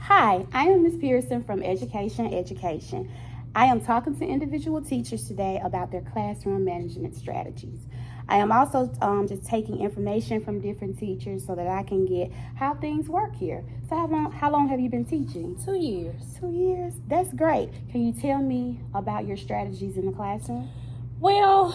Hi, I am Ms. Pearson from Education. I am talking to individual teachers today about their classroom management strategies. I am also just taking information from different teachers so that I can get how things work here. So how long have you been teaching? 2 years. 2 years? That's great. Can you tell me about your strategies in the classroom? Well,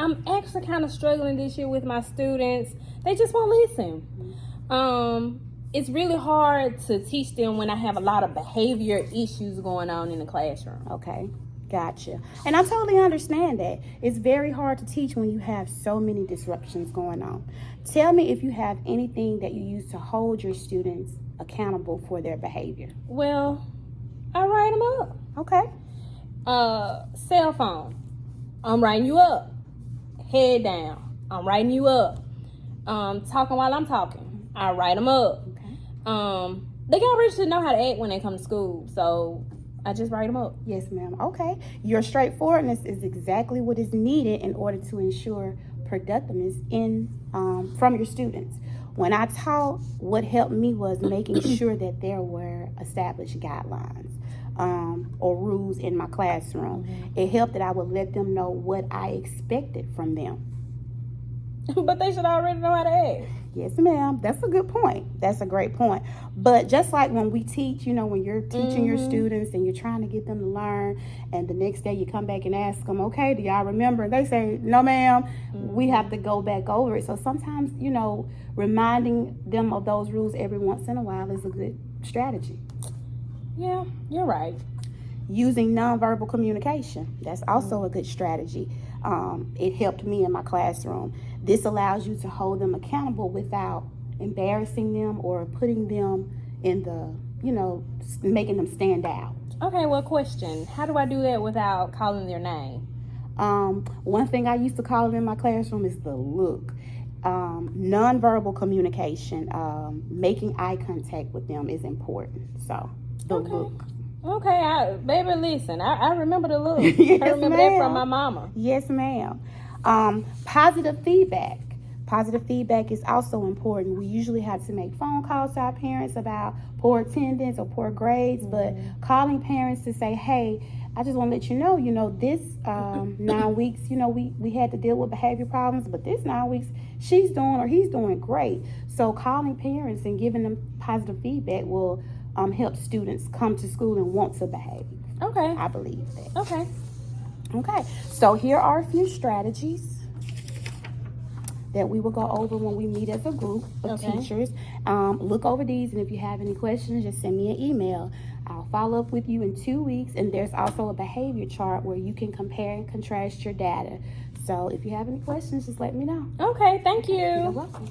I'm actually kind of struggling this year with my students. They just won't listen. It's really hard to teach them when I have a lot of behavior issues going on in the classroom. Okay, gotcha. And I totally understand that. It's very hard to teach when you have so many disruptions going on. Tell me if you have anything that you use to hold your students accountable for their behavior. Well, I write them up. Okay. Cell phone. I'm writing you up. Head down. I'm writing you up. Talking while I'm talking. I write them up. They already should know how to act when they come to school, so I just write them up. Yes, ma'am. Okay. Your straightforwardness is exactly what is needed in order to ensure productiveness from your students. When I taught, what helped me was making sure that there were established guidelines or rules in my classroom. Mm-hmm. It helped that I would let them know what I expected from them. But they should already know how to act. Yes, ma'am. That's a good point. That's a great point. But just like when we teach, when you're teaching your students and you're trying to get them to learn, and the next day you come back and ask them, okay, do y'all remember? And they say, no, ma'am. We have to go back over it. So sometimes, reminding them of those rules every once in a while is a good strategy. Yeah, you're right. Using nonverbal communication. That's also a good strategy. It helped me in my classroom. This allows you to hold them accountable without embarrassing them or putting them in making them stand out. Okay, well, question. How do I do that without calling their name? One thing I used to call them in my classroom is the look. Nonverbal communication, making eye contact with them is important. So, the look. Okay, baby, listen. I remember the look. Yes, I remember ma'am. that from my mama. Yes, ma'am. Positive feedback. Positive feedback is also important. We usually have to make phone calls to our parents about poor attendance or poor grades, but calling parents to say, hey, I just want to let you know, this 9 weeks, we had to deal with behavior problems, but this 9 weeks, she's doing or he's doing great. So calling parents and giving them positive feedback will help students come to school and want to behave. Okay. I believe that. Okay. So here are a few strategies that we will go over when we meet as a group of teachers. Look over these, and if you have any questions, just send me an email. I'll follow up with you in 2 weeks, and there's also a behavior chart where you can compare and contrast your data. So if you have any questions, just let me know. Okay, thank you. You're welcome.